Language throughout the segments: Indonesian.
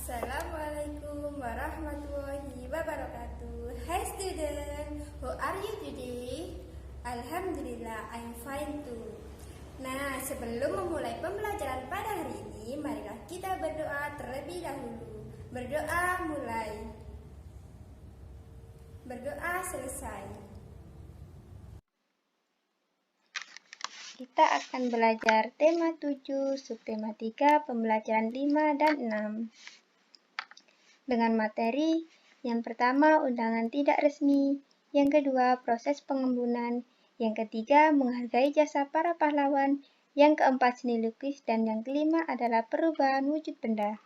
Assalamualaikum warahmatullahi wabarakatuh. Hi student, how are you today? Alhamdulillah, I'm fine too. Nah, sebelum memulai pembelajaran pada hari ini, marilah kita berdoa terlebih dahulu. Berdoa mulai. Berdoa selesai. Kita akan belajar tema 7, subtema 3, pembelajaran 5 dan 6. Dengan materi yang pertama undangan tidak resmi, yang kedua proses pengembunan, yang ketiga menghargai jasa para pahlawan, yang keempat seni lukis, dan yang kelima adalah perubahan wujud benda.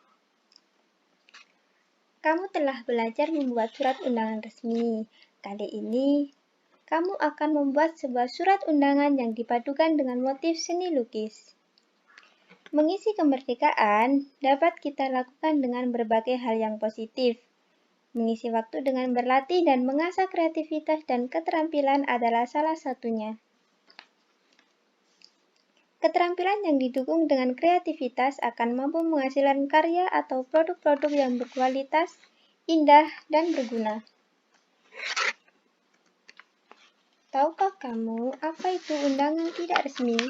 Kamu telah belajar membuat surat undangan resmi. Kali ini kamu akan membuat sebuah surat undangan yang dipadukan dengan motif seni lukis. Mengisi kemerdekaan dapat kita lakukan dengan berbagai hal yang positif. Mengisi waktu dengan berlatih dan mengasah kreativitas dan keterampilan adalah salah satunya. Keterampilan yang didukung dengan kreativitas akan mampu menghasilkan karya atau produk-produk yang berkualitas, indah, dan berguna. Tahukah kamu apa itu undangan tidak resmi?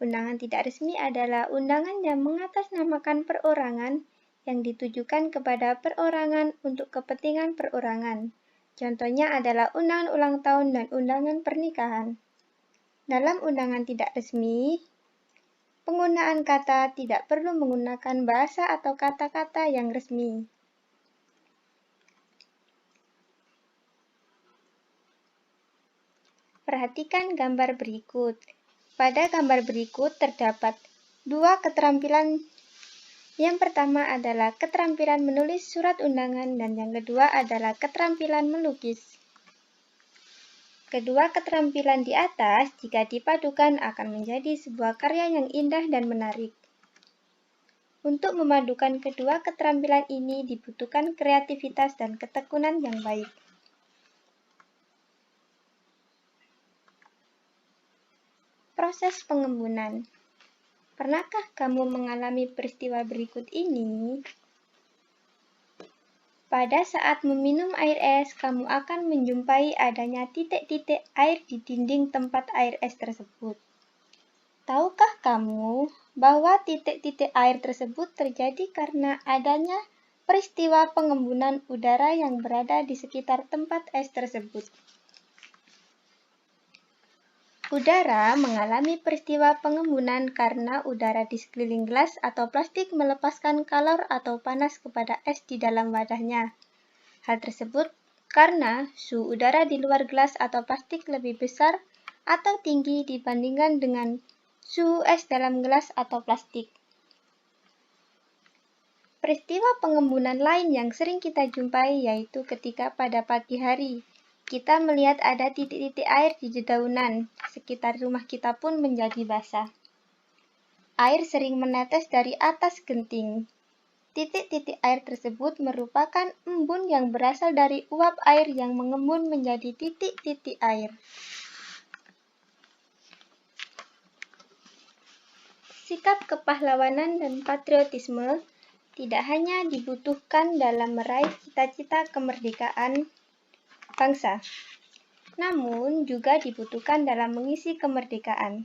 Undangan tidak resmi adalah undangan yang mengatasnamakan perorangan yang ditujukan kepada perorangan untuk kepentingan perorangan. Contohnya adalah undangan ulang tahun dan undangan pernikahan. Dalam undangan tidak resmi, penggunaan kata tidak perlu menggunakan bahasa atau kata-kata yang resmi. Perhatikan gambar berikut. Pada gambar berikut terdapat dua keterampilan. Yang pertama adalah keterampilan menulis surat undangan dan yang kedua adalah keterampilan melukis. Kedua keterampilan di atas jika dipadukan akan menjadi sebuah karya yang indah dan menarik. Untuk memadukan kedua keterampilan ini dibutuhkan kreativitas dan ketekunan yang baik. Proses pengembunan. Pernahkah kamu mengalami peristiwa berikut ini? Pada saat meminum air es, kamu akan menjumpai adanya titik-titik air di dinding tempat air es tersebut. Tahukah kamu bahwa titik-titik air tersebut terjadi karena adanya peristiwa pengembunan udara yang berada di sekitar tempat es tersebut? Udara mengalami peristiwa pengembunan karena udara di sekeliling gelas atau plastik melepaskan kalor atau panas kepada es di dalam wadahnya. Hal tersebut karena suhu udara di luar gelas atau plastik lebih besar atau tinggi dibandingkan dengan suhu es dalam gelas atau plastik. Peristiwa pengembunan lain yang sering kita jumpai yaitu ketika pada pagi hari kita melihat ada titik-titik air di dedaunan, sekitar rumah kita pun menjadi basah. Air sering menetes dari atas genting. Titik-titik air tersebut merupakan embun yang berasal dari uap air yang mengembun menjadi titik-titik air. Sikap kepahlawanan dan patriotisme tidak hanya dibutuhkan dalam meraih cita-cita kemerdekaan bangsa, namun juga dibutuhkan dalam mengisi kemerdekaan.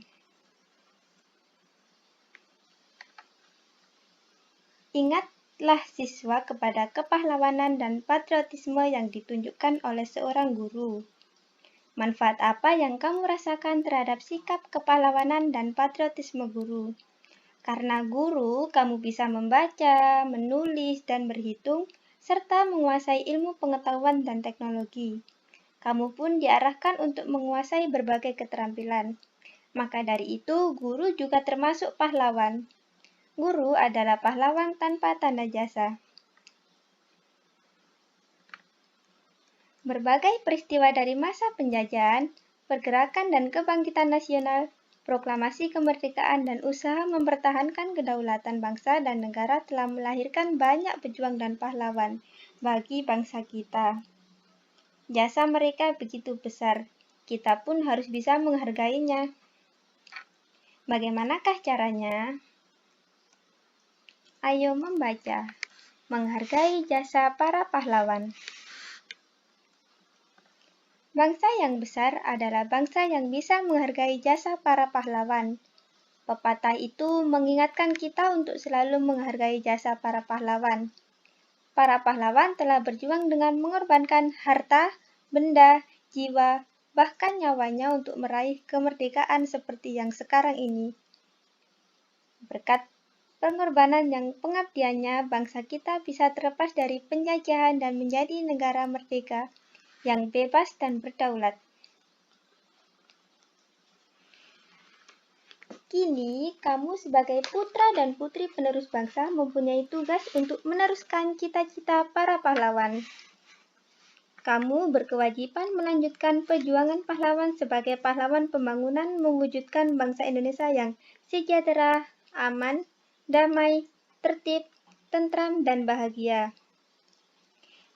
Ingatlah siswa kepada kepahlawanan dan patriotisme yang ditunjukkan oleh seorang guru. Manfaat apa yang kamu rasakan terhadap sikap kepahlawanan dan patriotisme guru? Karena guru, kamu bisa membaca, menulis, dan berhitung, serta menguasai ilmu pengetahuan dan teknologi. Kamu pun diarahkan untuk menguasai berbagai keterampilan. Maka dari itu, guru juga termasuk pahlawan. Guru adalah pahlawan tanpa tanda jasa. Berbagai peristiwa dari masa penjajahan, pergerakan dan kebangkitan nasional, proklamasi kemerdekaan dan usaha mempertahankan kedaulatan bangsa dan negara telah melahirkan banyak pejuang dan pahlawan bagi bangsa kita. Jasa mereka begitu besar, kita pun harus bisa menghargainya. Bagaimanakah caranya? Ayo membaca. Menghargai jasa para pahlawan. Bangsa yang besar adalah bangsa yang bisa menghargai jasa para pahlawan. Pepatah itu mengingatkan kita untuk selalu menghargai jasa para pahlawan. Para pahlawan telah berjuang dengan mengorbankan harta, benda, jiwa, bahkan nyawanya untuk meraih kemerdekaan seperti yang sekarang ini. Berkat pengorbanan yang pengabdiannya, bangsa kita bisa terlepas dari penjajahan dan menjadi negara merdeka yang bebas dan berdaulat. Kini, kamu sebagai putra dan putri penerus bangsa mempunyai tugas untuk meneruskan cita-cita para pahlawan. Kamu berkewajiban melanjutkan perjuangan pahlawan sebagai pahlawan pembangunan mewujudkan bangsa Indonesia yang sejahtera, aman, damai, tertib, tentram, dan bahagia.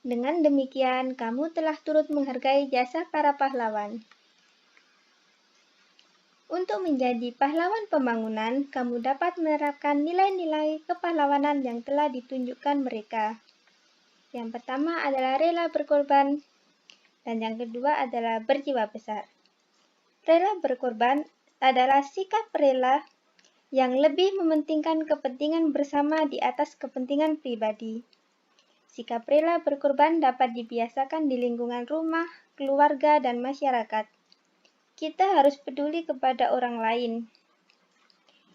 Dengan demikian, kamu telah turut menghargai jasa para pahlawan. Untuk menjadi pahlawan pembangunan, kamu dapat menerapkan nilai-nilai kepahlawanan yang telah ditunjukkan mereka. Yang pertama adalah rela berkorban, dan yang kedua adalah berjiwa besar. Rela berkorban adalah sikap rela yang lebih mementingkan kepentingan bersama di atas kepentingan pribadi. Sikap rela berkorban dapat dibiasakan di lingkungan rumah, keluarga, dan masyarakat. Kita harus peduli kepada orang lain.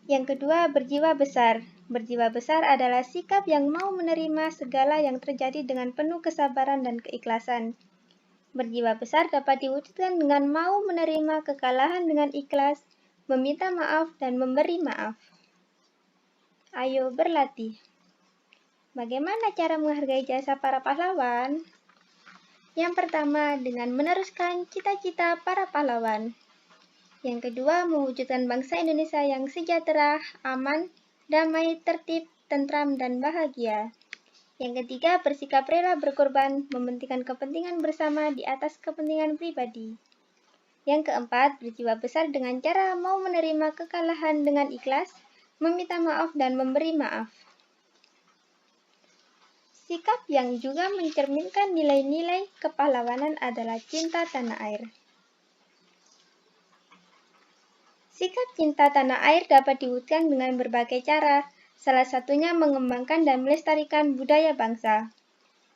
Yang kedua, berjiwa besar. Berjiwa besar adalah sikap yang mau menerima segala yang terjadi dengan penuh kesabaran dan keikhlasan. Berjiwa besar dapat diwujudkan dengan mau menerima kekalahan dengan ikhlas, meminta maaf, dan memberi maaf. Ayo berlatih. Bagaimana cara menghargai jasa para pahlawan? Yang pertama, dengan meneruskan cita-cita para pahlawan. Yang kedua, mewujudkan bangsa Indonesia yang sejahtera, aman, damai, tertib, tentram, dan bahagia. Yang ketiga, bersikap rela berkorban, mementingkan kepentingan bersama di atas kepentingan pribadi. Yang keempat, berjiwa besar dengan cara mau menerima kekalahan dengan ikhlas, meminta maaf, dan memberi maaf. Sikap yang juga mencerminkan nilai-nilai kepahlawanan adalah cinta tanah air. Sikap cinta tanah air dapat diwujudkan dengan berbagai cara, salah satunya mengembangkan dan melestarikan budaya bangsa.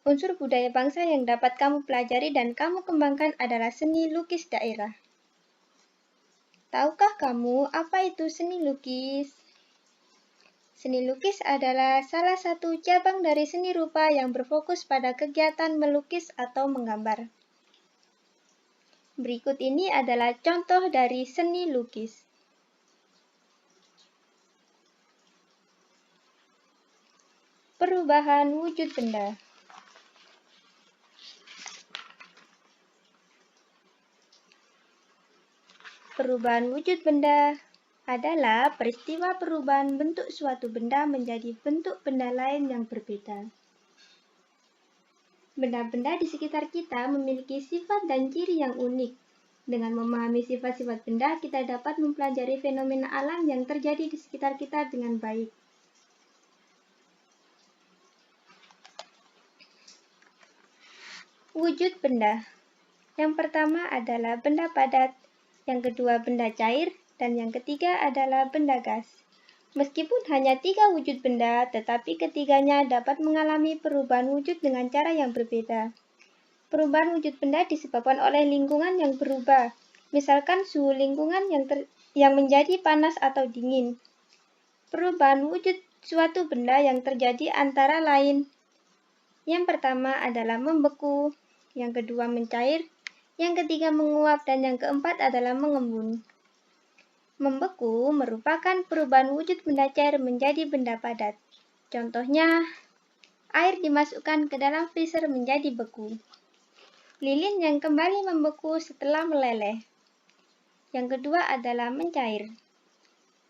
Unsur budaya bangsa yang dapat kamu pelajari dan kamu kembangkan adalah seni lukis daerah. Tahukah kamu apa itu seni lukis? Seni lukis adalah salah satu cabang dari seni rupa yang berfokus pada kegiatan melukis atau menggambar. Berikut ini adalah contoh dari seni lukis. Perubahan wujud benda. Perubahan wujud benda adalah peristiwa perubahan bentuk suatu benda menjadi bentuk benda lain yang berbeda. Benda-benda di sekitar kita memiliki sifat dan ciri yang unik. Dengan memahami sifat-sifat benda, kita dapat mempelajari fenomena alam yang terjadi di sekitar kita dengan baik. Wujud benda. Yang pertama adalah benda padat, yang kedua benda cair, dan yang ketiga adalah benda gas. Meskipun hanya 3 wujud benda, tetapi ketiganya dapat mengalami perubahan wujud dengan cara yang berbeda. Perubahan wujud benda disebabkan oleh lingkungan yang berubah, misalkan suhu lingkungan yang menjadi panas atau dingin. Perubahan wujud suatu benda yang terjadi antara lain. Yang pertama adalah membeku, yang kedua mencair, yang ketiga menguap, dan yang keempat adalah mengembun. Membeku merupakan perubahan wujud benda cair menjadi benda padat. Contohnya, air dimasukkan ke dalam freezer menjadi beku. Lilin yang kembali membeku setelah meleleh. Yang kedua adalah mencair.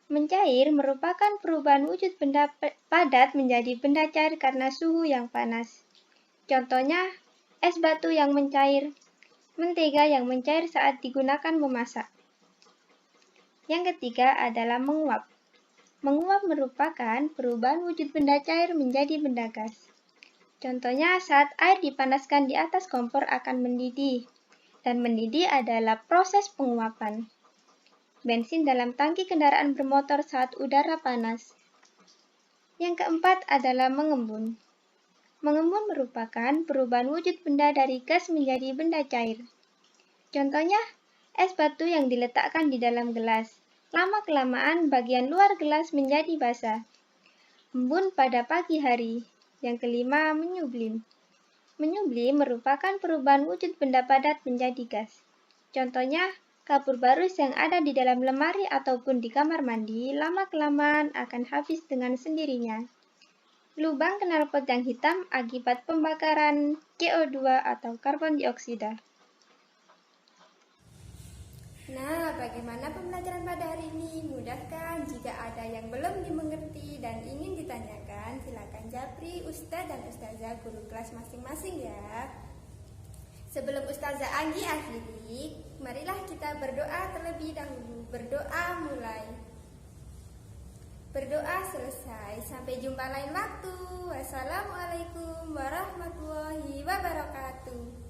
Mencair merupakan perubahan wujud benda padat menjadi benda cair karena suhu yang panas. Contohnya, es batu yang mencair, mentega yang mencair saat digunakan memasak. Yang ketiga adalah menguap. Menguap merupakan perubahan wujud benda cair menjadi benda gas. Contohnya saat air dipanaskan di atas kompor akan mendidih, dan mendidih adalah proses penguapan. Bensin dalam tangki kendaraan bermotor saat udara panas. Yang keempat adalah mengembun. Mengembun merupakan perubahan wujud benda dari gas menjadi benda cair. Contohnya, es batu yang diletakkan di dalam gelas. Lama-kelamaan bagian luar gelas menjadi basah. Embun pada pagi hari. Yang kelima, menyublim. Menyublim merupakan perubahan wujud benda padat menjadi gas. Contohnya, kapur barus yang ada di dalam lemari ataupun di kamar mandi lama-kelamaan akan habis dengan sendirinya. Lubang knalpot yang hitam akibat pembakaran CO2 atau karbon dioksida. Nah, bagaimana pembelajaran pada hari ini? Mudah kan? Jika ada yang belum dimengerti dan ingin ditanyakan, silakan japri Ustadz dan Ustazah guru kelas masing-masing ya. Sebelum Ustazah Anggi akhiri, marilah kita berdoa terlebih dahulu. Berdoa mulai. Berdoa selesai. Sampai jumpa lain waktu. Wassalamualaikum warahmatullahi wabarakatuh.